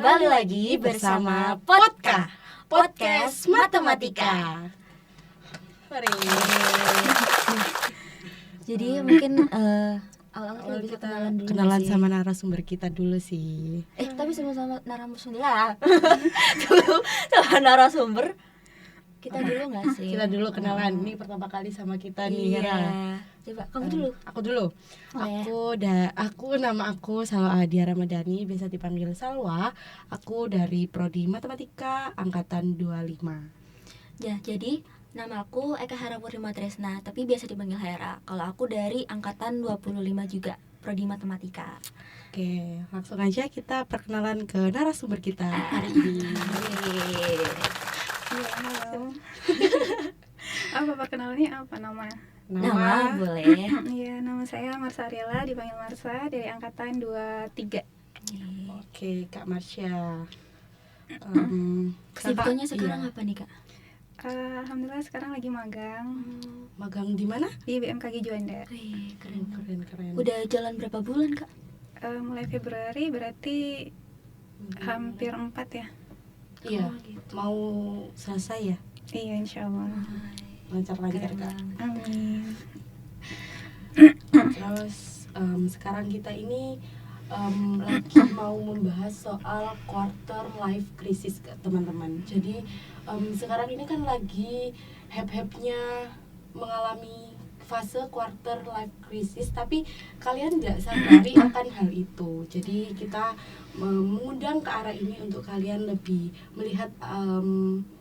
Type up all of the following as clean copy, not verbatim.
Kembali lagi bersama Podcast Matematika. Jadi mungkin awal-awal kita bisa kenalan sih. sama narasumber kita dulu sih. Tapi sama narasumber lah. Dulu sama narasumber kita dulu nggak sih? Kita dulu kenalan. Ini pertama kali sama kita nih, Hera. Coba kamu dulu. Aku dulu. Nama aku Salwa Adia Ramadhani, biasa dipanggil Salwa. Aku dari Prodi Matematika angkatan 25. Ya, jadi nama aku Eka Hera Purnima Tresna, tapi biasa dipanggil Hera. Kalau aku dari angkatan 25 juga, Prodi Matematika. Oke, langsung aja kita perkenalan ke narasumber kita hari ini. Iya, halo. Apa perkenalannya apa nama? Nama boleh. Iya, nama saya Marsha Ariela, dipanggil Marsha, dari angkatan 23. Oke, Kak Marsha. Kesibukannya sekarang apa nih, Kak? Alhamdulillah sekarang lagi magang Magang di mana? di BMKG Juanda. Wih, keren. Keren. Udah jalan berapa bulan, Kak? Mulai Februari berarti hampir 4 ya. Iya, gitu. mau selesai ya? Iya, insya Allah. Lancar-lancar, Keren Kak. banget. Amin. Terus sekarang kita ini lagi mau membahas soal quarter life crisis, teman-teman. Jadi sekarang ini kan lagi hype-hype-nya mengalami fase quarter life crisis, tapi kalian nggak sadari akan hal itu. Jadi kita mengundang ke arah ini untuk kalian lebih melihat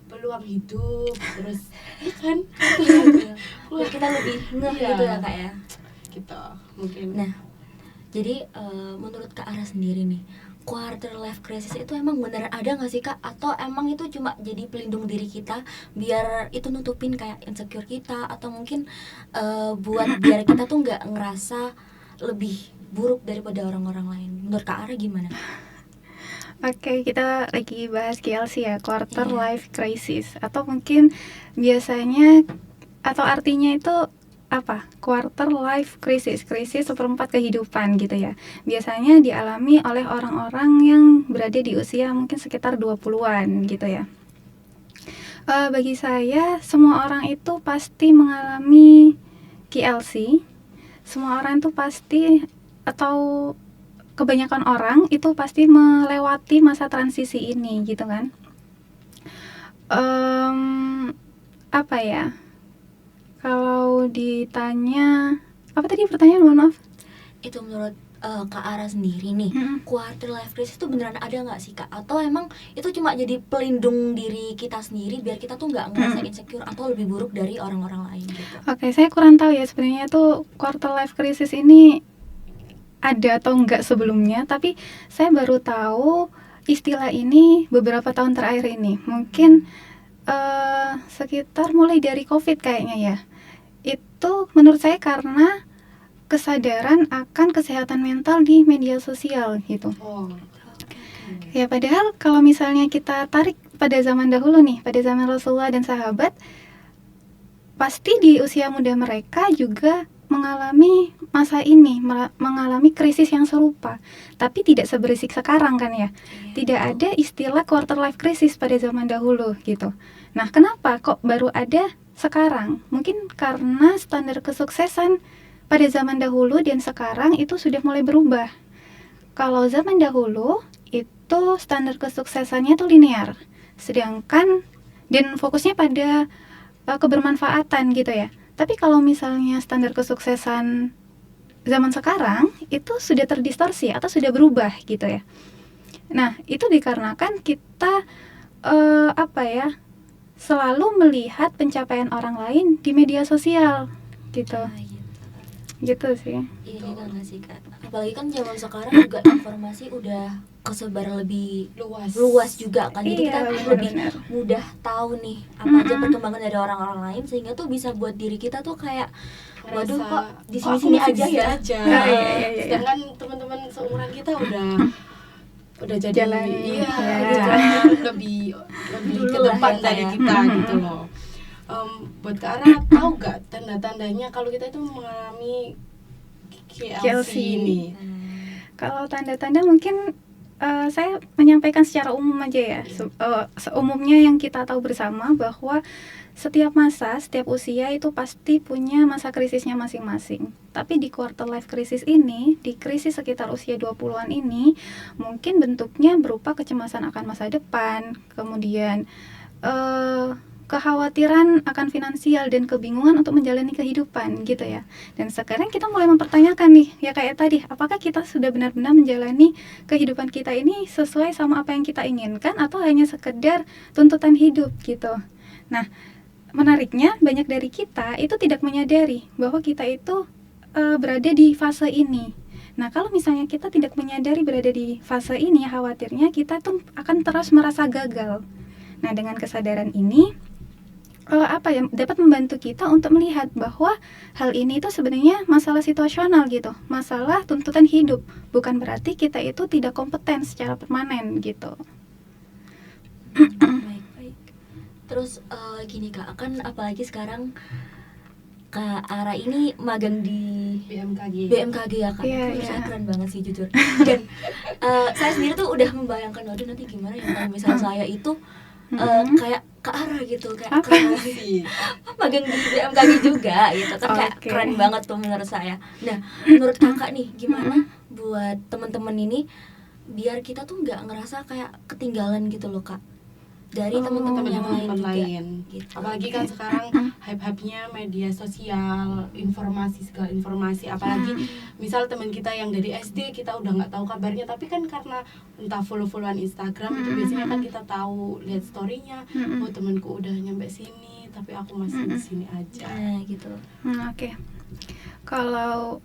peluang hidup, terus ya kan Biar kita lebih ngeh Iya. gitu ya, Kak ya. gitu mungkin. Nah, jadi menurut Kak Ara sendiri nih, quarter life crisis itu emang beneran ada nggak sih, Kak? Atau emang itu cuma jadi pelindung diri kita biar itu nutupin kayak insecure kita, atau mungkin buat biar kita tuh nggak ngerasa lebih buruk daripada orang-orang lain? Menurut Kak Ara gimana? Oke, kita lagi bahas KLC ya, quarter Iya. life crisis, atau mungkin biasanya atau artinya itu apa? Quarter life crisis, krisis seperempat kehidupan gitu ya. Biasanya dialami oleh orang-orang yang berada di usia mungkin sekitar 20-an gitu ya. Bagi saya, semua orang itu pasti mengalami KLC. Semua orang itu pasti, atau kebanyakan orang itu pasti melewati masa transisi ini gitu kan. Apa ya, kalau ditanya apa tadi pertanyaan, mohon maaf. Itu menurut Kak Ara sendiri nih, quarter life crisis itu beneran ada nggak sih, Kak? Atau emang itu cuma jadi pelindung diri kita sendiri biar kita tuh nggak ngerasa insecure atau lebih buruk dari orang-orang lain gitu? Oke, saya kurang tahu ya sebenarnya tuh quarter life crisis ini ada atau enggak sebelumnya, tapi saya baru tahu istilah ini beberapa tahun terakhir ini. Mungkin sekitar mulai dari COVID kayaknya ya. Itu menurut saya karena kesadaran akan kesehatan mental di media sosial gitu. Ya, padahal kalau misalnya kita tarik pada zaman dahulu nih, pada zaman Rasulullah dan sahabat, pasti di usia muda mereka juga mengalami masa ini, mengalami krisis yang serupa, tapi tidak seberisik sekarang kan ya. Tidak ada istilah quarter life crisis pada zaman dahulu gitu. Nah, kenapa kok baru ada sekarang? Mungkin karena standar kesuksesan pada zaman dahulu dan sekarang itu sudah mulai berubah. Kalau zaman dahulu itu standar kesuksesannya tuh linear, sedangkan dan fokusnya pada kebermanfaatan gitu ya. Tapi kalau misalnya standar kesuksesan zaman sekarang itu sudah terdistorsi atau sudah berubah gitu ya. Nah, itu dikarenakan kita selalu melihat pencapaian orang lain di media sosial gitu. Gitu sih. Iya juga nggak sih, Kak? Apalagi kan zaman sekarang juga informasi udah kesebar lebih luas juga kan, jadi kita lebih mudah tahu nih apa aja perkembangan dari orang-orang lain, sehingga tuh bisa buat diri kita tuh kayak waduh kok di sini aja ya. Sedangkan teman-teman seumuran kita udah jadi jalan, gitu, lebih ke depan dari kita gitu loh. Buat Kak Ara, tahu gak tanda-tandanya kalau kita itu mengalami KLC ini? Kalau tanda-tanda mungkin saya menyampaikan secara umum aja ya. Seumumnya yang kita tahu bersama bahwa setiap masa, setiap usia itu pasti punya masa krisisnya masing-masing. Tapi di quarter life crisis ini, di krisis sekitar usia 20-an ini, mungkin bentuknya berupa kecemasan akan masa depan, kemudian kekhawatiran akan finansial dan kebingungan untuk menjalani kehidupan gitu ya. Dan sekarang kita mulai mempertanyakan nih, ya kayak tadi, apakah kita sudah benar-benar menjalani kehidupan kita ini sesuai sama apa yang kita inginkan atau hanya sekedar tuntutan hidup gitu. Nah, menariknya banyak dari kita itu tidak menyadari bahwa kita itu berada di fase ini. Nah, kalau misalnya kita tidak menyadari berada di fase ini, khawatirnya kita tuh akan terus merasa gagal. Nah, dengan kesadaran ini dapat membantu kita untuk melihat bahwa hal ini itu sebenarnya masalah situasional gitu, masalah tuntutan hidup, bukan berarti kita itu tidak kompeten secara permanen gitu. Baik. Terus gini Kak, kan apalagi sekarang Kak Ara ini magang di BMKG ya kan, saya keren banget sih jujur. Dan saya sendiri tuh udah membayangkan, waduh nanti gimana ya kalau misalnya saya itu kayak Kak Ara gitu, kayak keren sih magang di BMKG juga gitu kan, kayak keren banget tuh menurut saya. Nah, menurut Kakak nih gimana buat teman-teman ini biar kita tuh nggak ngerasa kayak ketinggalan gitu loh Kak dari teman-teman yang lain gitu. Apalagi kan sekarang hype-hype-nya media sosial, segala informasi, apalagi misal teman kita yang dari SD kita udah nggak tahu kabarnya, tapi kan karena entah follow-followan Instagram itu biasanya kan kita tahu, lihat story-nya, oh temanku udah nyampe sini tapi aku masih di sini aja. Gitu. Oke. Kalau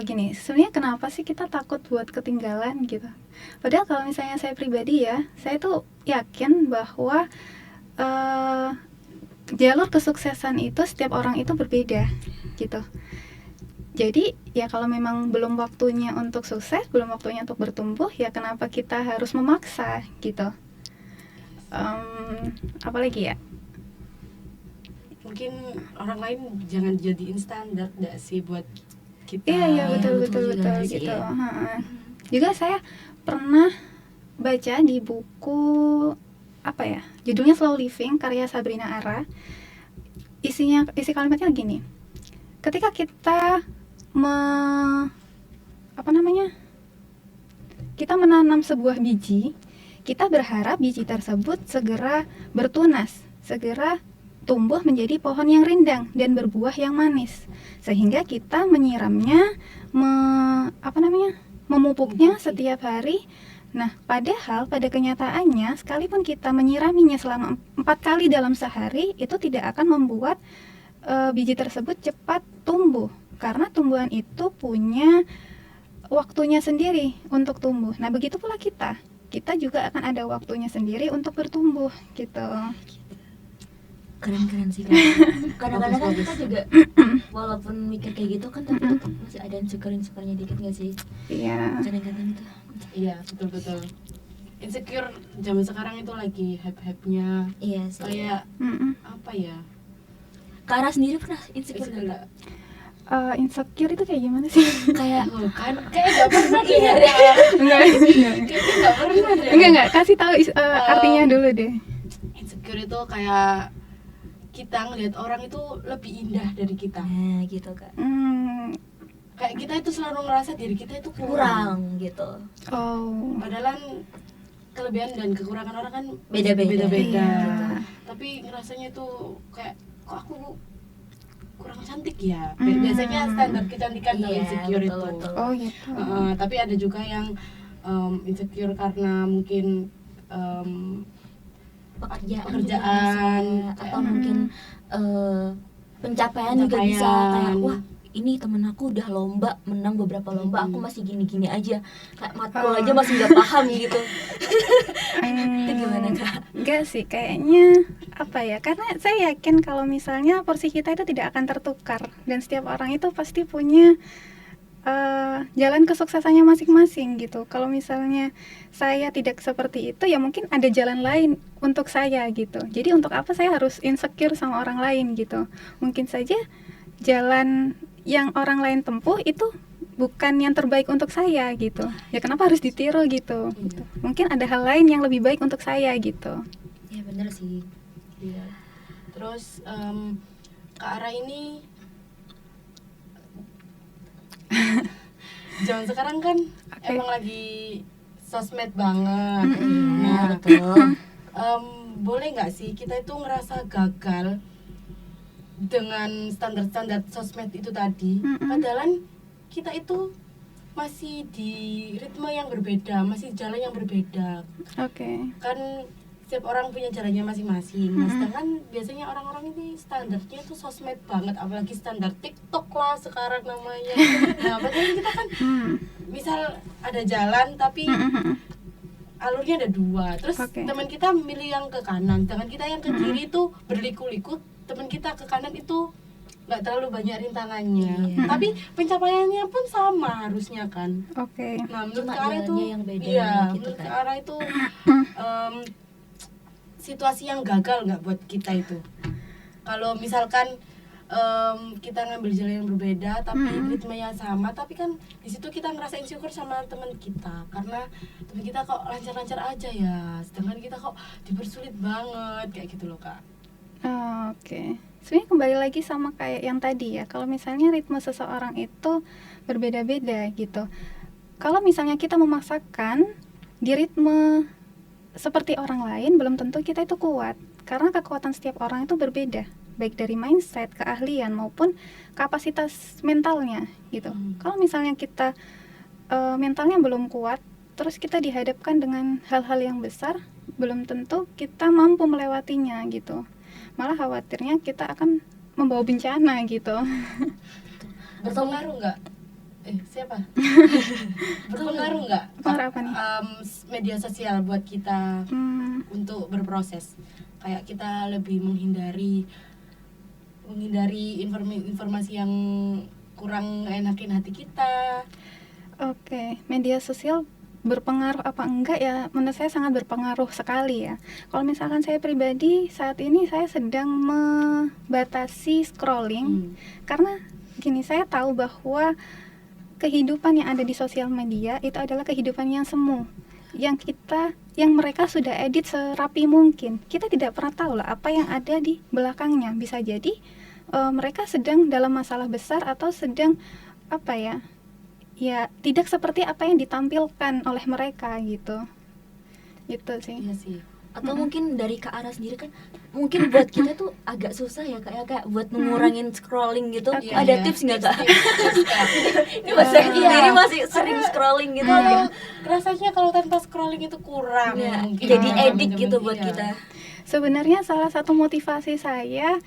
gini, sebenarnya kenapa sih kita takut buat ketinggalan gitu? Padahal kalau misalnya saya pribadi ya, saya tuh yakin bahwa jalur kesuksesan itu setiap orang itu berbeda gitu. Jadi ya kalau memang belum waktunya untuk sukses, belum waktunya untuk bertumbuh, ya kenapa kita harus memaksa gitu? Apalagi ya? Mungkin orang lain jangan jadiin standar gak sih buat kita. Iya betul gitu. Juga saya pernah baca di buku judulnya Slow Living karya Sabrina Ara. Isi kalimatnya gini. Ketika kita kita menanam sebuah biji, kita berharap biji tersebut segera bertunas, segera tumbuh menjadi pohon yang rindang dan berbuah yang manis, sehingga kita menyiramnya, memupuknya setiap hari. Nah, padahal pada kenyataannya sekalipun kita menyiraminya selama 4 kali dalam sehari, itu tidak akan membuat biji tersebut cepat tumbuh, karena tumbuhan itu punya waktunya sendiri untuk tumbuh. Nah, begitu pula kita juga akan ada waktunya sendiri untuk bertumbuh gitu. Keren sih kan. Kadang-kadang kan kita juga walaupun mikir kayak gitu kan, tapi tetap masih ada insecure-nya dikit gak sih? Iya. Kadang-kadang itu. Iya, betul. Insecure zaman sekarang itu lagi hype-hype-nya. Iya sih. Kayak apa ya? Kak Ara sendiri pernah insecure enggak? Insecure itu kayak gimana sih? Kayak kayak gak pernah deh. Enggak, kasih tahu artinya dulu deh. Insecure itu kayak kita ngelihat orang itu lebih indah dari kita. Gitu Kak. Kayak kita itu selalu ngerasa diri kita itu kurang gitu. Padahal kelebihan dan kekurangan orang kan beda-beda. Gitu. Tapi ngerasanya itu kayak kok aku kurang cantik ya. Biasanya standar kecantikan kalau insecure itu. Oh gitu. Tapi ada juga yang insecure karena mungkin pekerjaan atau mungkin pencapaian juga bisa, kayak wah ini temen aku udah lomba, menang beberapa lomba, aku masih gini-gini aja, kayak matkul aja masih nggak paham gitu. Itu gimana Kak? Enggak sih, kayaknya karena saya yakin kalau misalnya porsi kita itu tidak akan tertukar, dan setiap orang itu pasti punya jalan kesuksesannya masing-masing gitu. Kalau misalnya saya tidak seperti itu, ya mungkin ada jalan lain untuk saya gitu. Jadi untuk apa saya harus insecure sama orang lain gitu? Mungkin saja jalan yang orang lain tempuh itu bukan yang terbaik untuk saya gitu. Ya kenapa harus ditiru gitu? Gitu. Mungkin ada hal lain yang lebih baik untuk saya gitu. Ya bener sih. Iya. Terus Kak Ara ini zaman sekarang kan emang lagi sosmed banget. Nah, betul. Boleh nggak sih kita itu ngerasa gagal dengan standar-standar sosmed itu tadi? Padahal kita itu masih di ritme yang berbeda, masih jalan yang berbeda. Kan setiap orang punya jalannya masing-masing. Nah, sedangkan biasanya orang-orang ini standarnya itu sosmed banget, apalagi standar TikTok lah sekarang namanya. Nah, padahal kita kan misal ada jalan tapi alurnya ada dua, terus teman kita milih yang ke kanan, sedangkan kita yang ke kiri itu berliku-liku, teman kita ke kanan itu nggak terlalu banyak rintangannya, tapi pencapaiannya pun sama harusnya kan. Nah, menurut Kak Ara itu, yang beda, iya, gitu menurut kan. Kak Ara itu situasi yang gagal nggak buat kita itu? Kalau misalkan kita ngambil jalan yang berbeda tapi ritmenya sama, tapi kan di situ kita ngerasa insecure sama teman kita karena teman kita kok lancar-lancar aja ya, sedangkan kita kok dipersulit banget kayak gitu loh Kak. Sebenarnya kembali lagi sama kayak yang tadi ya, kalau misalnya ritme seseorang itu berbeda-beda gitu. Kalau misalnya kita memaksakan di ritme seperti orang lain, belum tentu kita itu kuat, karena kekuatan setiap orang itu berbeda, baik dari mindset, keahlian maupun kapasitas mentalnya gitu. Kalau misalnya kita mentalnya belum kuat, terus kita dihadapkan dengan hal-hal yang besar, belum tentu kita mampu melewatinya gitu. Malah khawatirnya kita akan membawa bencana gitu. Berpengaruh nggak? Siapa? Berpengaruh nggak? Apa nih? Media sosial buat kita untuk berproses. Kayak kita lebih menghindari informasi yang kurang enakin hati kita. Media sosial berpengaruh apa enggak ya? Menurut saya sangat berpengaruh sekali ya. Kalau misalkan saya pribadi saat ini saya sedang membatasi scrolling karena gini, saya tahu bahwa kehidupan yang ada di sosial media itu adalah kehidupan yang semu, yang mereka sudah edit serapi mungkin. Kita tidak pernah tahu lah apa yang ada di belakangnya. Bisa jadi mereka sedang dalam masalah besar atau sedang tidak seperti apa yang ditampilkan oleh mereka gitu sih. Iya sih. Atau mungkin dari Kak Ara sendiri kan mungkin buat kita tuh agak susah ya kayak buat mengurangin scrolling gitu. Ada tips nggak Kak? Ini sendiri masih sering scrolling gitu. Rasanya kalau tanpa scrolling itu kurang. Jadi edik gitu buat kita. Sebenarnya salah satu motivasi saya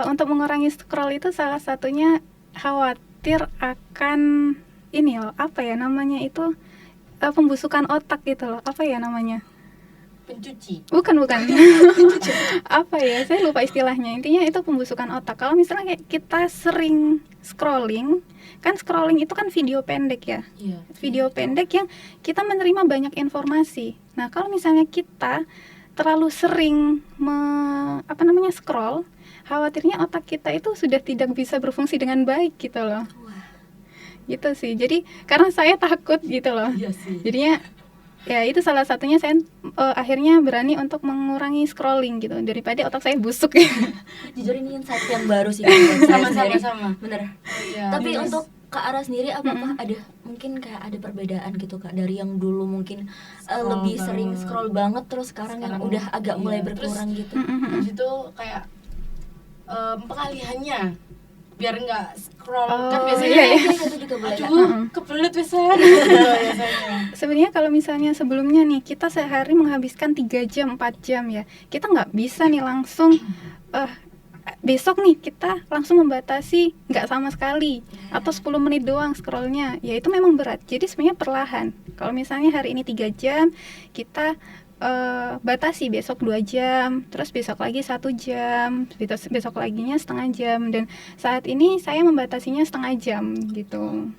untuk mengurangi scroll itu salah satunya khawatir akan pembusukan otak gitu loh. Apa ya namanya? Pencuci. Bukan. Saya lupa istilahnya. Intinya itu pembusukan otak. Kalau misalnya kayak kita sering scrolling, kan scrolling itu kan video pendek ya. Video pendek yang kita menerima banyak informasi. Nah, kalau misalnya kita terlalu sering scroll, khawatirnya otak kita itu sudah tidak bisa berfungsi dengan baik gitu loh. Gitu sih. Jadi karena saya takut gitu loh. Jadinya ya itu salah satunya saya akhirnya berani untuk mengurangi scrolling gitu daripada otak saya busuk. Jujur ini insight yang baru sih. Sama. Bener. Tapi untuk Kak Ara sendiri apakah ada mungkin kayak ada perbedaan gitu Kak dari yang dulu mungkin lebih sering scroll banget terus sekarang yang udah agak mulai berkurang gitu. Terus itu kayak pengalihannya biar nggak scroll kan biasanya itu juga boleh. Kebelet biasanya. Sebenarnya kalau misalnya sebelumnya nih kita sehari menghabiskan 3 jam 4 jam ya, kita nggak bisa nih langsung besok nih kita langsung membatasi nggak sama sekali atau 10 menit doang scrollnya, ya itu memang berat. Jadi sebenarnya perlahan. Kalau misalnya hari ini 3 jam kita batasi besok 2 jam, terus besok lagi 1 jam, besok laginya setengah jam, dan saat ini saya membatasinya setengah jam gitu.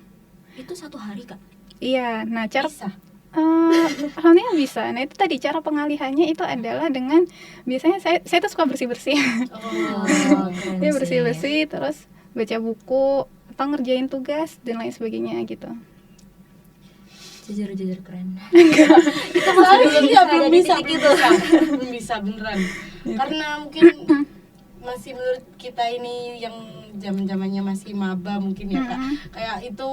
Itu 1 hari Kak? Iya, nah cara bisa. Alhamdulillah bisa. Nah itu tadi cara pengalihannya itu adalah dengan biasanya saya tuh suka bersih-bersih. Dia bersih-bersih terus baca buku atau ngerjain tugas dan lain sebagainya gitu. Jujur keren. Kita belum bisa beneran. Karena mungkin masih menurut kita ini yang zaman-zamannya masih maba mungkin ya Kak. Kayak itu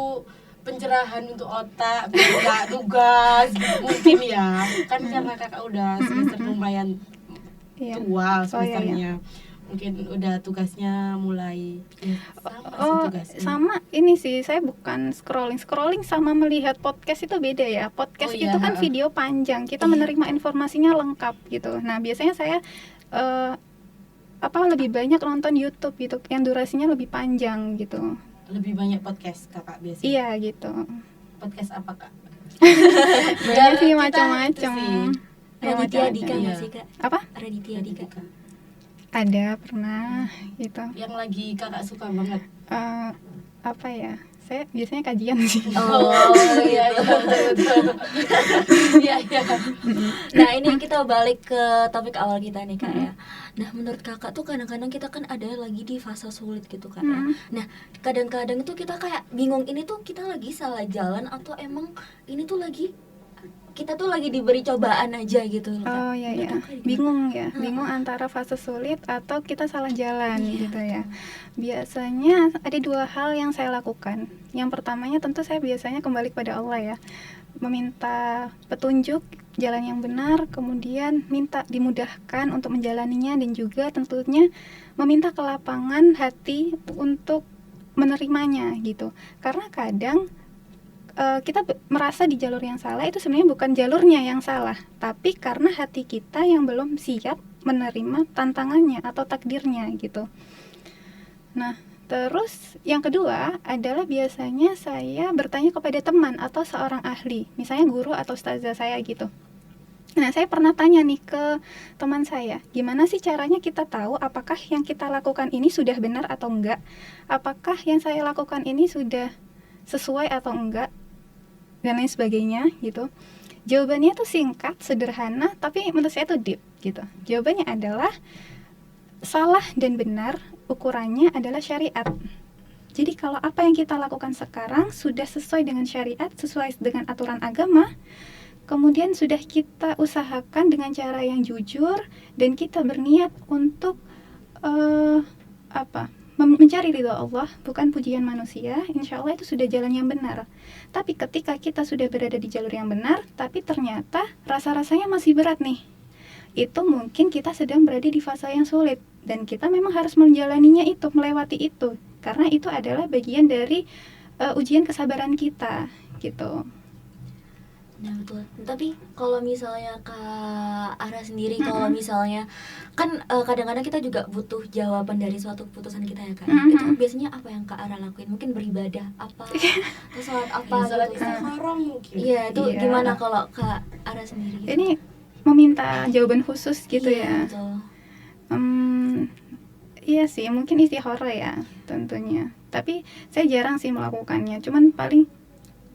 pencerahan untuk otak biar nggak tugas gitu mungkin ya. Kan karena Kakak udah semester lumayan tua semesternya. Mungkin udah tugasnya mulai sama ini sih, saya bukan scrolling sama melihat podcast itu beda ya. Podcast itu kan video panjang, kita menerima informasinya lengkap gitu. Nah biasanya saya lebih banyak nonton YouTube gitu yang durasinya lebih panjang gitu. Lebih banyak podcast Kakak biasanya? Iya gitu. Podcast apa Kak? Banyak sih macam-macam. Raditya Dika nggak sih Kak? Apa? Raditya Dika. Ada pernah gitu. Yang lagi Kakak suka banget? Apa ya? Saya biasanya kajian sih. Oh iya betul. Iya. Nah ini kita balik ke topik awal kita nih Kak ya. Nah menurut Kakak tuh kadang-kadang kita kan ada lagi di fase sulit gitu Kak ya. Nah kadang-kadang itu kita kayak bingung, ini tuh kita lagi salah jalan atau emang ini tuh kita tuh lagi diberi cobaan aja gitu. Oh iya. Bingung ya. Bingung antara fase sulit atau kita salah jalan gitu ya. Biasanya ada dua hal yang saya lakukan. Yang pertamanya tentu saya biasanya kembali kepada Allah ya. Meminta petunjuk jalan yang benar, kemudian minta dimudahkan untuk menjalaninya, dan juga tentunya meminta kelapangan hati untuk menerimanya gitu. Karena kadang kita merasa di jalur yang salah, itu sebenarnya bukan jalurnya yang salah, tapi karena hati kita yang belum siap menerima tantangannya atau takdirnya gitu. Nah, terus yang kedua adalah biasanya saya bertanya kepada teman atau seorang ahli, misalnya guru atau ustazah saya gitu. Nah, saya pernah tanya nih ke teman saya, gimana sih caranya kita tahu apakah yang kita lakukan ini sudah benar atau enggak? Apakah yang saya lakukan ini sudah sesuai atau enggak? Dan lain sebagainya gitu. Jawabannya tuh singkat, sederhana, tapi menurut saya tuh deep gitu. Jawabannya adalah salah dan benar ukurannya adalah syariat. Jadi kalau apa yang kita lakukan sekarang sudah sesuai dengan syariat, sesuai dengan aturan agama, kemudian sudah kita usahakan dengan cara yang jujur, dan kita berniat untuk mencari ridho Allah, bukan pujian manusia, insya Allah itu sudah jalan yang benar. Tapi ketika kita sudah berada di jalur yang benar, tapi ternyata rasa-rasanya masih berat nih, itu mungkin kita sedang berada di fase yang sulit, dan kita memang harus menjalaninya itu, melewati itu, karena itu adalah bagian dari ujian kesabaran kita gitu. Nah betul. Tapi kalau misalnya Kak Ara sendiri, kalau misalnya kan kadang-kadang kita juga butuh jawaban dari suatu keputusan kita ya Kak. Itu biasanya apa yang Kak Ara lakuin? Mungkin beribadah apa? Atau sholat apa sholat gitu? istikharah mungkin. Iya itu gimana kalau Kak Ara sendiri? Gitu? Ini meminta jawaban khusus gitu ya. Betul. Iya sih, mungkin istikharah ya tentunya. Tapi saya jarang sih melakukannya. Cuman paling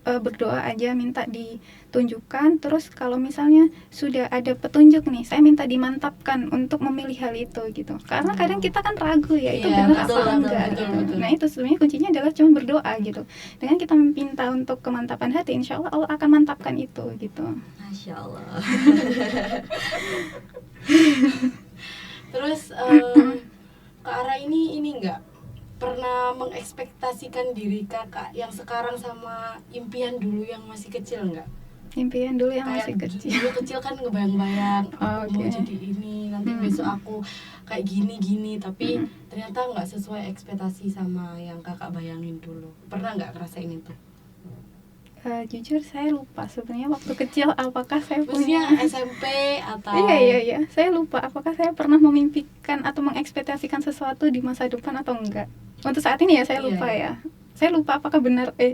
berdoa aja, minta ditunjukkan. Terus kalau misalnya sudah ada petunjuk nih, saya minta dimantapkan untuk memilih hal itu gitu. Karena kadang kita kan ragu ya, itu benar apa enggak gitu. Nah itu sebenarnya kuncinya adalah cuma berdoa gitu. Dengan kita meminta untuk kemantapan hati, insya Allah Allah akan mantapkan itu gitu. Masya Allah. Terus Kak Ara ini enggak pernah mengekspektasikan diri Kakak yang sekarang sama impian dulu yang masih kecil enggak? Impian dulu yang kayak masih kecil. Dulu kecil kan ngebayang-bayang aku mau jadi ini, nanti besok aku kayak gini-gini, tapi ternyata enggak sesuai ekspektasi sama yang Kakak bayangin dulu. Pernah enggak ngerasain itu? Jujur saya lupa sebenarnya waktu kecil apakah saya punya SMP atau Iya, saya lupa apakah saya pernah memimpikan atau mengekspektasikan sesuatu di masa depan atau enggak. Untuk saat ini ya saya lupa ya. Saya lupa apakah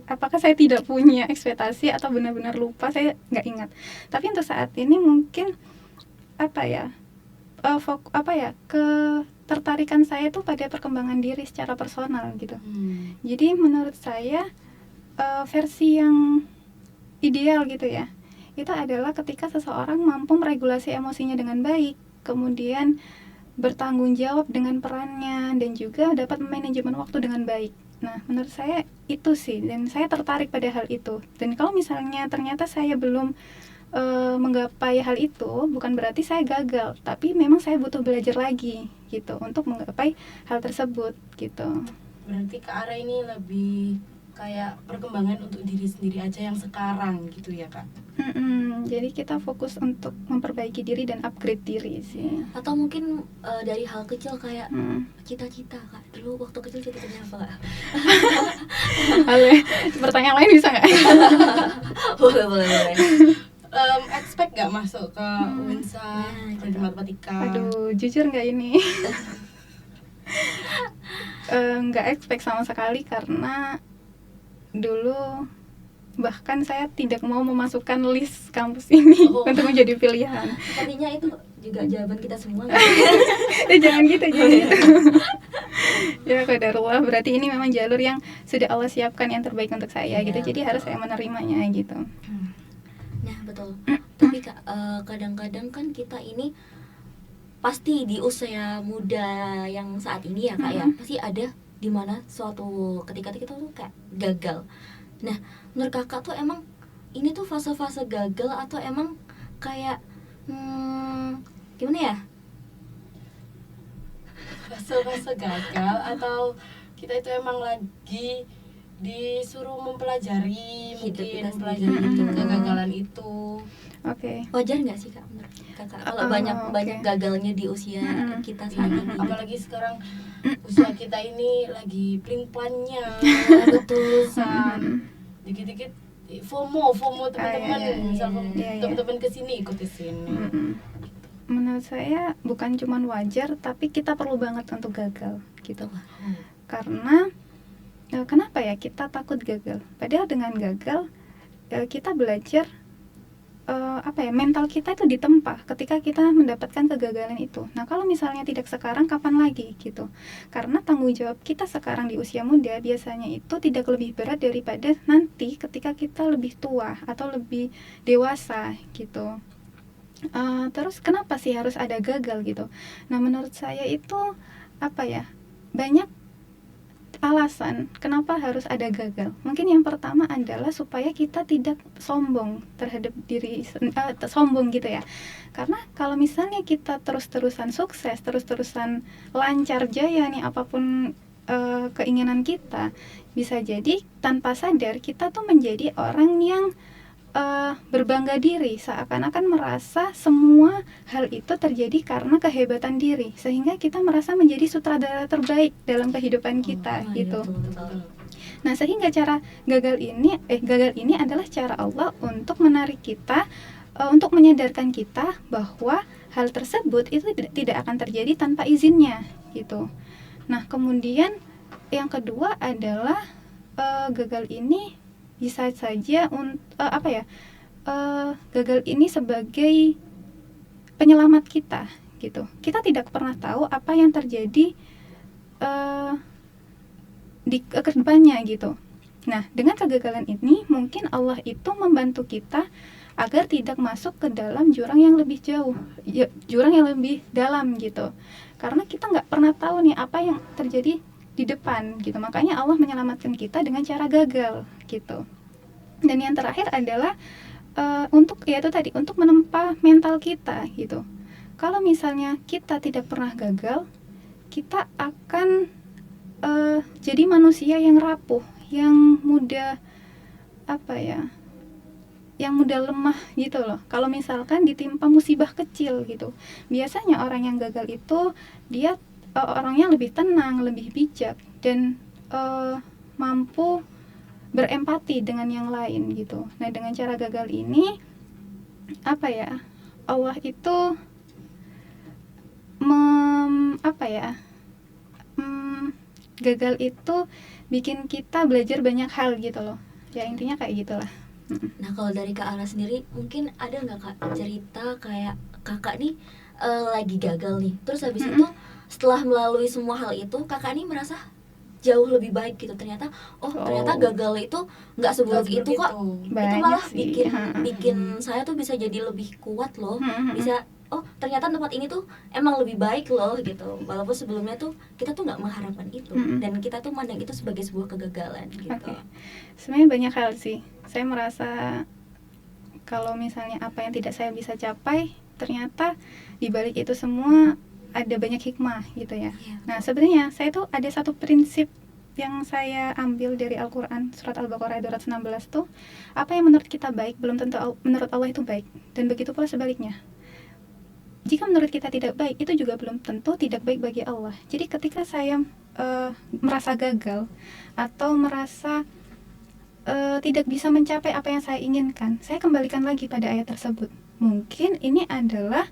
apakah saya tidak punya ekspektasi atau benar-benar lupa, saya nggak ingat. Tapi untuk saat ini mungkin ketertarikan saya itu pada perkembangan diri secara personal gitu. Jadi menurut saya versi yang ideal gitu ya, itu adalah ketika seseorang mampu meregulasi emosinya dengan baik, kemudian bertanggung jawab dengan perannya, dan juga dapat manajemen waktu dengan baik. Nah, menurut saya itu sih, dan saya tertarik pada hal itu. Dan kalau misalnya ternyata saya belum menggapai hal itu, bukan berarti saya gagal, tapi memang saya butuh belajar lagi gitu untuk menggapai hal tersebut gitu. Berarti ke arah ini lebih kayak perkembangan untuk diri sendiri aja yang sekarang gitu ya Kak? Jadi kita fokus untuk memperbaiki diri dan upgrade diri sih. Atau mungkin dari hal kecil kayak cita-cita Kak. Dulu waktu kecil cita-citanya apa Kak? Boleh, pertanyaan lain bisa nggak? boleh. Expect nggak masuk ke UNSA, prodi matematika? Aduh, jujur nggak ini? Nggak expect sama sekali, karena dulu bahkan saya tidak mau memasukkan list kampus ini untuk menjadi pilihan. Sepertinya itu juga jawaban kita semua. Jangan gitu. Ya qadarullah, berarti ini memang jalur yang sudah Allah siapkan yang terbaik untuk saya gitu. Jadi harus saya menerimanya gitu. Nah betul. Tapi Kak, kadang-kadang kan kita ini pasti di usia muda yang saat ini ya Kak ya, pasti ada dimana suatu ketika kita tuh kayak gagal. Nah menurut Kakak tuh emang ini tuh fase-fase gagal atau emang kayak gimana ya? Fase-fase gagal atau kita itu emang lagi disuruh mempelajari, mungkin mempelajari kegagalan itu. Oke. Wajar nggak sih Kak menurut Kakak kalau banyak gagalnya di usia kita saat ini? Apalagi sekarang usia kita ini lagi pelin-pelannya, betul. Dikit-dikit FOMO teman-teman, misal teman-teman kesini ikut kesini. Menurut saya bukan cuma wajar, tapi kita perlu banget untuk gagal gitu. Karena kenapa ya kita takut gagal? Padahal dengan gagal kita belajar mental kita itu ditempa ketika kita mendapatkan kegagalan itu. Nah, kalau misalnya tidak sekarang, kapan lagi gitu? Karena tanggung jawab kita sekarang di usia muda biasanya itu tidak lebih berat daripada nanti ketika kita lebih tua atau lebih dewasa gitu. Terus kenapa sih harus ada gagal gitu? Nah, menurut saya itu banyak alasan kenapa harus ada gagal. Mungkin yang pertama adalah supaya kita tidak sombong terhadap diri, sombong gitu ya. Karena kalau misalnya kita terus-terusan sukses, terus-terusan lancar jaya nih apapun keinginan kita, bisa jadi tanpa sadar kita tuh menjadi orang yang berbangga diri, seakan-akan merasa semua hal itu terjadi karena kehebatan diri, sehingga kita merasa menjadi sutradara terbaik dalam kehidupan kita gitu. Nah, sehingga cara gagal ini adalah cara Allah untuk menarik kita, untuk menyadarkan kita bahwa hal tersebut itu tidak akan terjadi tanpa izinnya gitu. Nah, kemudian yang kedua adalah gagal ini bisa saja gagal ini sebagai penyelamat kita gitu. Kita tidak pernah tahu apa yang terjadi di kedepannya gitu. Nah, dengan kegagalan ini mungkin Allah itu membantu kita agar tidak masuk ke dalam jurang yang lebih jauh, jurang yang lebih dalam gitu. Karena kita nggak pernah tahu nih apa yang terjadi di depan gitu. Makanya Allah menyelamatkan kita dengan cara gagal gitu. Dan yang terakhir adalah untuk menempa mental kita gitu. Kalau misalnya kita tidak pernah gagal, kita akan jadi manusia yang rapuh, yang mudah yang mudah lemah gitu loh. Kalau misalkan ditimpa musibah kecil gitu, biasanya orang yang gagal itu dia orangnya lebih tenang, lebih bijak, dan mampu berempati dengan yang lain gitu. Nah, dengan cara gagal ini Allah itu gagal itu bikin kita belajar banyak hal gitu loh. Ya intinya kayak gitulah. Nah, kalau dari Kak Ara sendiri mungkin ada nggak Kak cerita kayak Kakak nih lagi gagal nih, terus habis itu setelah melalui semua hal itu Kakak nih merasa jauh lebih baik gitu, ternyata ternyata gagal itu nggak seburuk itu kok, itu malah bikin saya tuh bisa jadi lebih kuat loh, bisa oh ternyata tempat ini tuh emang lebih baik loh gitu, walaupun sebelumnya tuh kita tuh nggak mengharapkan itu, dan kita tuh mandang itu sebagai sebuah kegagalan gitu. Oke. Sebenarnya banyak hal sih. Saya merasa kalau misalnya apa yang tidak saya bisa capai, ternyata di balik itu semua ada banyak hikmah gitu ya. Iya. Nah, sebenarnya saya tuh ada satu prinsip yang saya ambil dari Al-Quran, surat Al-Baqarah 216 tuh, apa yang menurut kita baik belum tentu menurut Allah itu baik, dan begitu pula sebaliknya. Jika menurut kita tidak baik, itu juga belum tentu tidak baik bagi Allah. Jadi ketika saya merasa gagal atau merasa tidak bisa mencapai apa yang saya inginkan, saya kembalikan lagi pada ayat tersebut. Mungkin ini adalah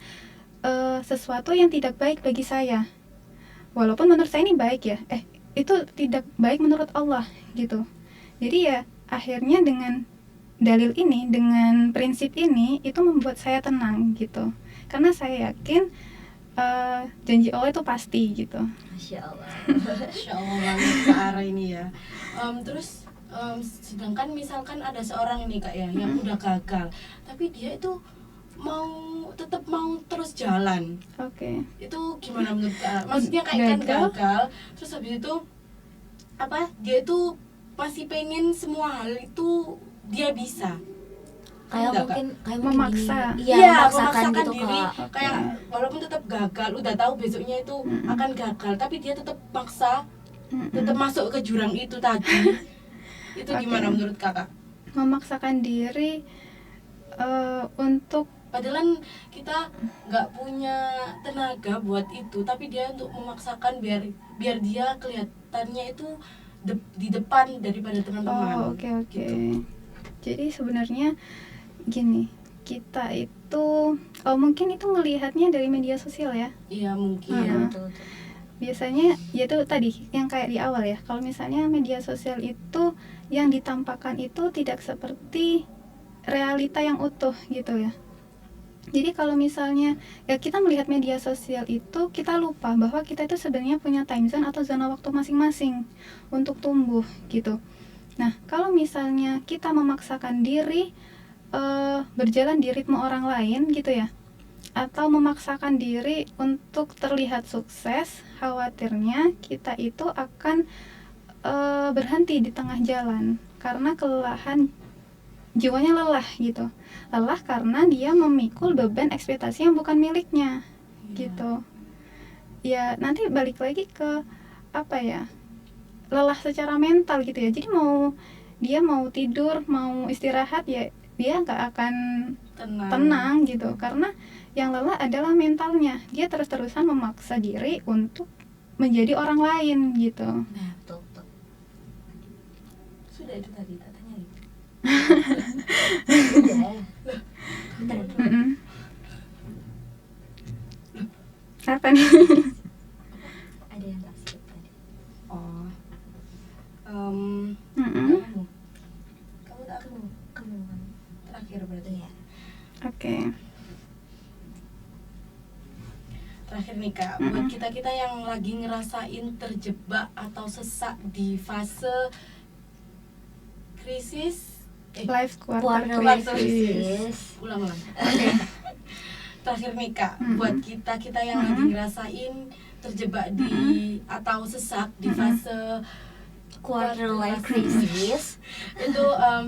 sesuatu yang tidak baik bagi saya, walaupun menurut saya ini baik ya, itu tidak baik menurut Allah gitu. Jadi ya akhirnya dengan dalil ini, dengan prinsip ini, itu membuat saya tenang gitu, karena saya yakin janji Allah itu pasti gitu. Masya Allah. Masya Allah banget ke arah ini ya. Terus sedangkan misalkan ada seorang nih Kak ya yang udah gagal, tapi dia itu tetap mau terus jalan. Oke. Itu gimana menurut Kak? Maksudnya kayak kan gagal, terus habis itu dia itu masih pengen semua hal itu dia bisa. Kayak mungkin memaksa. Gini, iya, memaksakan gitu diri, Kak. kayak walaupun tetap gagal, udah tahu besoknya itu akan gagal, tapi dia tetap maksa, tetap masuk ke jurang itu tadi. Itu gimana menurut Kakak? Memaksakan diri untuk, padahal kita nggak punya tenaga buat itu, tapi dia untuk memaksakan biar dia kelihatannya itu di depan daripada teman-teman. Oke. Gitu. Jadi sebenarnya gini, kita itu mungkin itu ngelihatnya dari media sosial ya. Iya mungkin. Iya, betul. Biasanya yaitu tadi yang kayak di awal ya, kalau misalnya media sosial itu yang ditampakkan itu tidak seperti realita yang utuh gitu ya. Jadi kalau misalnya ya kita melihat media sosial itu, kita lupa bahwa kita itu sebenarnya punya time zone atau zona waktu masing-masing untuk tumbuh gitu. Nah, kalau misalnya kita memaksakan diri berjalan di ritme orang lain gitu ya, atau memaksakan diri untuk terlihat sukses, khawatirnya kita itu akan berhenti di tengah jalan karena kelelahan, jiwanya lelah gitu. Lelah karena dia memikul beban ekspektasi yang bukan miliknya gitu. Ya nanti balik lagi ke apa ya, lelah secara mental gitu ya. Jadi dia mau tidur, mau istirahat, ya dia nggak akan tenang gitu, karena yang lelah adalah mentalnya. Dia terus-terusan memaksa diri untuk menjadi orang lain gitu. Nah, betul. Sudah itu tadi tak tanya nih. Apa nih? Ada yang tak skip tadi. Kamu tak kamu terakhir berarti ya. Oke. Terakhir nih Kak, buat kita yang lagi ngerasain terjebak atau sesak di fase krisis Life quarter Quarter crisis. ulang. Oke. Terakhir nih Kak, buat kita yang lagi ngerasain terjebak di atau sesak di fase Quarter life crisis. itu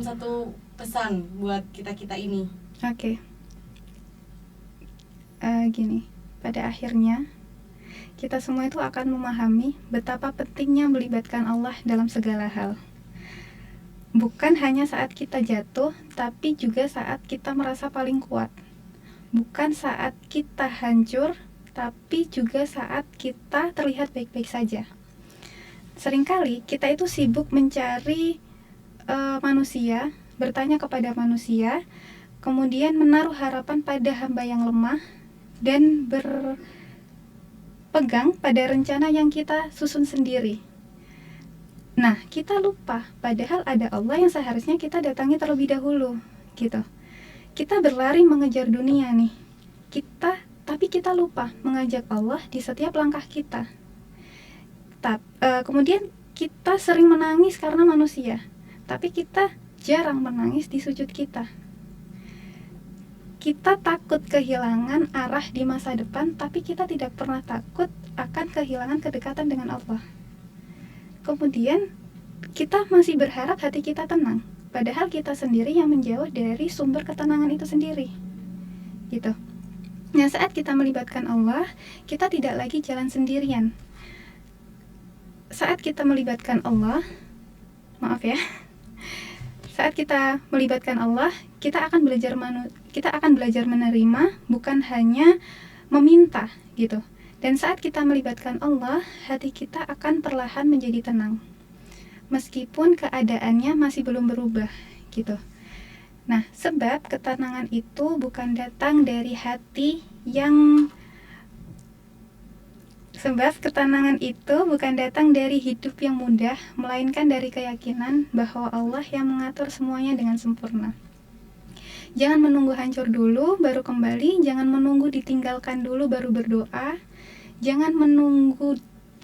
satu pesan buat kita ini. Oke. Gini, pada akhirnya kita semua itu akan memahami betapa pentingnya melibatkan Allah dalam segala hal. Bukan hanya saat kita jatuh, tapi juga saat kita merasa paling kuat. Bukan saat kita hancur, tapi juga saat kita terlihat baik-baik saja. Seringkali kita itu sibuk mencari manusia, bertanya kepada manusia, kemudian menaruh harapan pada hamba yang lemah, dan berpegang pada rencana yang kita susun sendiri. Nah, kita lupa, padahal ada Allah yang seharusnya kita datangi terlebih dahulu, gitu. Kita berlari mengejar dunia nih, tapi kita lupa mengajak Allah di setiap langkah kita. Kemudian kita sering menangis karena manusia, tapi kita jarang menangis di sujud kita. kita takut kehilangan arah di masa depan, tapi kita tidak pernah takut akan kehilangan kedekatan dengan Allah. Kemudian kita masih berharap hati kita tenang, padahal kita sendiri yang menjauh dari sumber ketenangan itu sendiri, gitu. Nah, saat kita melibatkan Allah, kita tidak lagi jalan sendirian. Saat kita melibatkan Allah, saat kita melibatkan Allah, kita akan belajar menerima, bukan hanya meminta, gitu. Dan saat kita melibatkan Allah, hati kita akan perlahan menjadi tenang, meskipun keadaannya masih belum berubah, gitu. Nah, sebab ketenangan itu bukan datang dari hati yang dari hidup yang mudah, melainkan dari keyakinan bahwa Allah yang mengatur semuanya dengan sempurna. Jangan menunggu hancur dulu baru kembali, jangan menunggu ditinggalkan dulu baru berdoa, jangan menunggu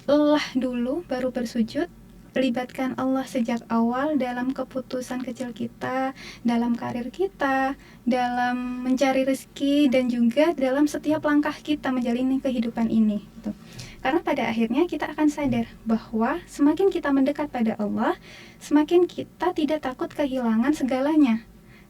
lelah dulu baru bersujud. Libatkan Allah sejak awal dalam keputusan kecil kita, dalam karir kita, dalam mencari rezeki, dan juga dalam setiap langkah kita menjalani kehidupan ini, gitu. Karena pada akhirnya kita akan sadar bahwa semakin kita mendekat pada Allah, semakin kita tidak takut kehilangan segalanya.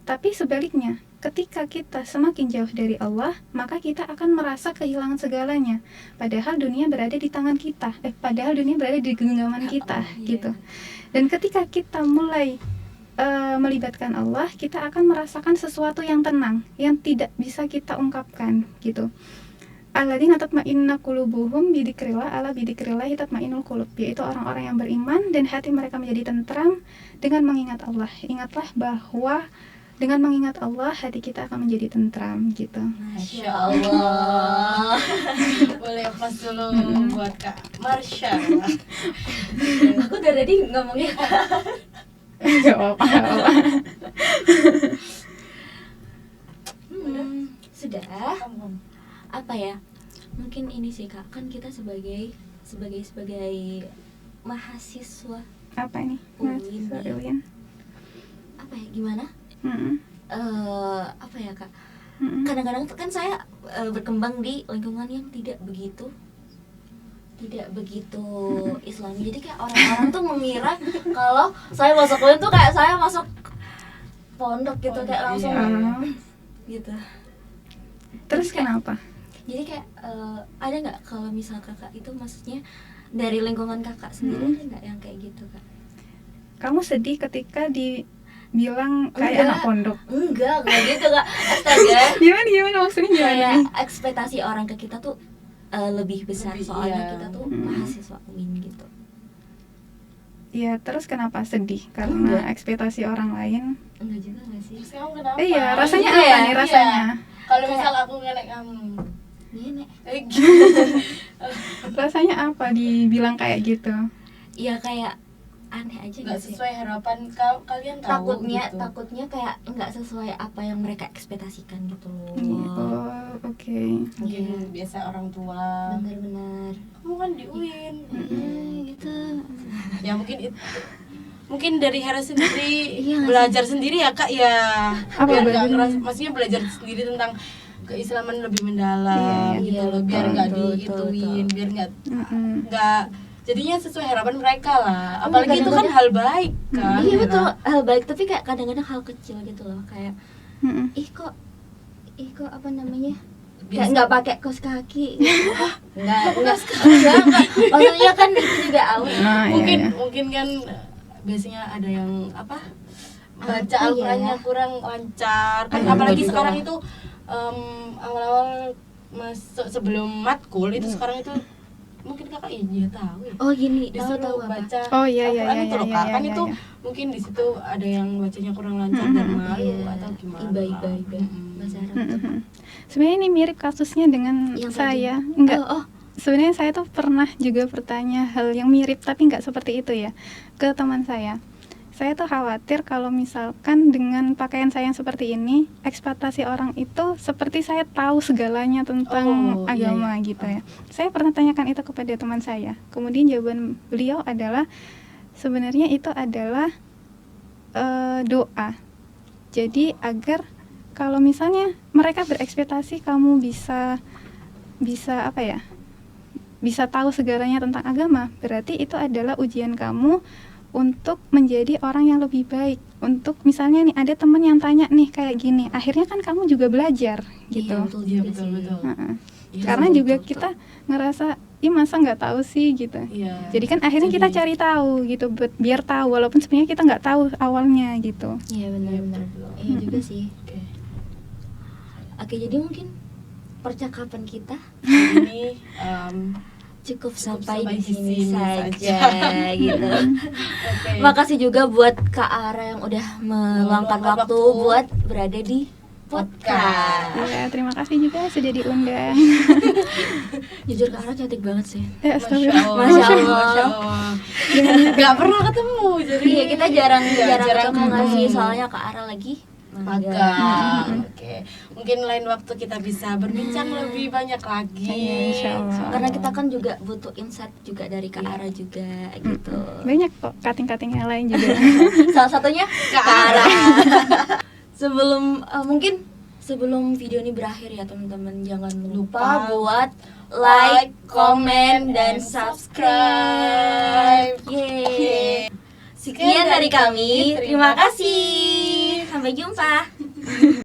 Tapi sebaliknya, ketika kita semakin jauh dari Allah, maka kita akan merasa kehilangan segalanya. Padahal dunia berada di tangan kita, padahal dunia berada di genggaman kita, gitu. Dan ketika kita mulai melibatkan Allah, kita akan merasakan sesuatu yang tenang, yang tidak bisa kita ungkapkan, gitu. Alladzina tatma'innu qulubuhum bidzikrillah, ala bidzikrillah tatma'innul qulub, yaitu orang-orang yang beriman dan hati mereka menjadi tentram dengan mengingat Allah. Ingatlah bahwa dengan mengingat Allah, hati kita akan menjadi tentram, gitu. Masya Allah. Boleh pas dulu buat Kak Marsha. Aku dari tadi ngomongnya Gak apa-apa. Sudah. Apa ya? Mungkin ini sih Kak, kan kita sebagai mahasiswa Apa ini? UIN. UIN. Apa ya, gimana? Apa ya Kak? Kadang-kadang kan saya berkembang di lingkungan yang tidak begitu Islami. Jadi kayak orang-orang tuh mengira kalau saya masuk UIN tuh kayak saya masuk pondok gitu, kayak langsung gitu. Terus kenapa? Jadi kayak ada nggak kalau misal kakak itu, maksudnya dari lingkungan kakak sendiri ada nggak yang kayak gitu Kak? Kamu sedih ketika dibilang kayak anak pondok? Enggak gitu Kak. Astaga. Gimana maksudnya gimana? Kayak ekspektasi orang ke kita tuh lebih besar, soalnya kita tuh mahasiswa UIN gitu. Iya, terus kenapa sedih? Karena ekspektasi orang lain? Enggak juga nggak sih? Terus kamu kenapa? Iya, rasanya Iya, apa nih iya. rasanya? Kalau misal aku ngelek kamu, Nenek. Rasanya apa dibilang kayak gitu? Iya kayak aneh aja nggak sih? sesuai harapan kalian tahu gitu. Takutnya kayak nggak sesuai apa yang mereka ekspektasikan gitu loh. Oh, oke. Mungkin biasa orang tua. Benar-benar. Kamu kan di UIN. Gitu. Ya mungkin dari Hera sendiri Iya, belajar sendiri ya Kak ya. Apa Biar nggak belajarnya? ngeras, maksudnya belajar sendiri tentang keislaman lebih mendalam Iya, gitu iya, loh, biar betul, nggak betul, diituin, betul. biar Mm-mm. nggak jadinya sesuai harapan mereka lah. Apalagi itu kan kadang-kadang- hal baik kan. Iya Hera. betul, hal baik, tapi kayak kadang-kadang hal kecil gitu loh, kayak Mm-mm. ih kok apa namanya, kayak Biasa. nggak pakai kaos kaki gitu. nggak maksudnya kan itu juga awal. Nah, iya. mungkin kan biasanya ada yang apa baca Iya, Al-Qur'annya ya. kurang lancar kan, Iya, apalagi juga. sekarang itu awal-awal masuk sebelum matkul itu sekarang itu mungkin kakak iya tahu ya, Oh gini, disuruh tahu apa? baca Oh, iya, iya, Al-Qur'an iya, itu loh iya, Kak. iya, Kan iya, itu iya. mungkin di situ ada yang bacanya kurang lancar dan malu Iya. atau gimana Iba Mm-mm. bahasa Arab tuh. Mm-mm. Sebenarnya ini mirip kasusnya dengan Yang saya. tadi. Enggak. Oh, Sebenarnya saya tuh pernah juga bertanya hal yang mirip tapi nggak seperti itu ya ke teman saya. Saya tuh khawatir kalau misalkan dengan pakaian saya yang seperti ini, ekspektasi orang itu seperti saya tahu segalanya tentang Oh, iya, agama iya. gitu ya. Saya pernah tanyakan itu kepada teman saya. Kemudian jawaban beliau adalah sebenarnya itu adalah doa. Jadi agar kalau misalnya mereka berekspektasi kamu bisa apa ya, bisa tahu segalanya tentang agama, berarti itu adalah ujian kamu untuk menjadi orang yang lebih baik. Untuk misalnya nih ada teman yang tanya nih kayak gini, akhirnya kan kamu juga belajar gitu. Iya, betul Iya, juga betul sih. betul. Iya, Karena betul, juga betul. kita ngerasa, ih masa nggak tahu sih gitu. Iya. Jadi kan akhirnya kita cari tahu gitu, biar tahu walaupun sebenarnya kita nggak tahu awalnya gitu. Iya benar-benar. betul. Iya juga sih. Oke. Oke, jadi mungkin percakapan kita Ini cukup sampai sampai di di sini sini saja saja. gitu. oke. Makasih juga buat Kak Ara yang udah meluangkan Meluangkan waktu waktu buat berada di podcast. Iya, terima kasih juga sudah diundang. Jujur Kak Ara cantik banget sih. Astagfirullah. Masya Allah. Masya Allah. Gak pernah ketemu, jadi Iya, kita jarang Iya, ketemu nggak sih, ketemu. soalnya Kak Ara lagi magang. Oke, mungkin lain waktu kita bisa berbincang lebih banyak lagi. Iya, insya Allah. Karena kita kan juga butuh insight juga dari Kak Iya. Ara juga gitu. Banyak kok cutting-cutting yang lain juga. Salah satunya Kak Kak Ara. Ara. Sebelum mungkin sebelum video ini berakhir ya teman-teman, jangan lupa Lupa buat like, komen, dan subscribe. Yeay. Sekian dari kami. Terima kasih. Sampai jumpa.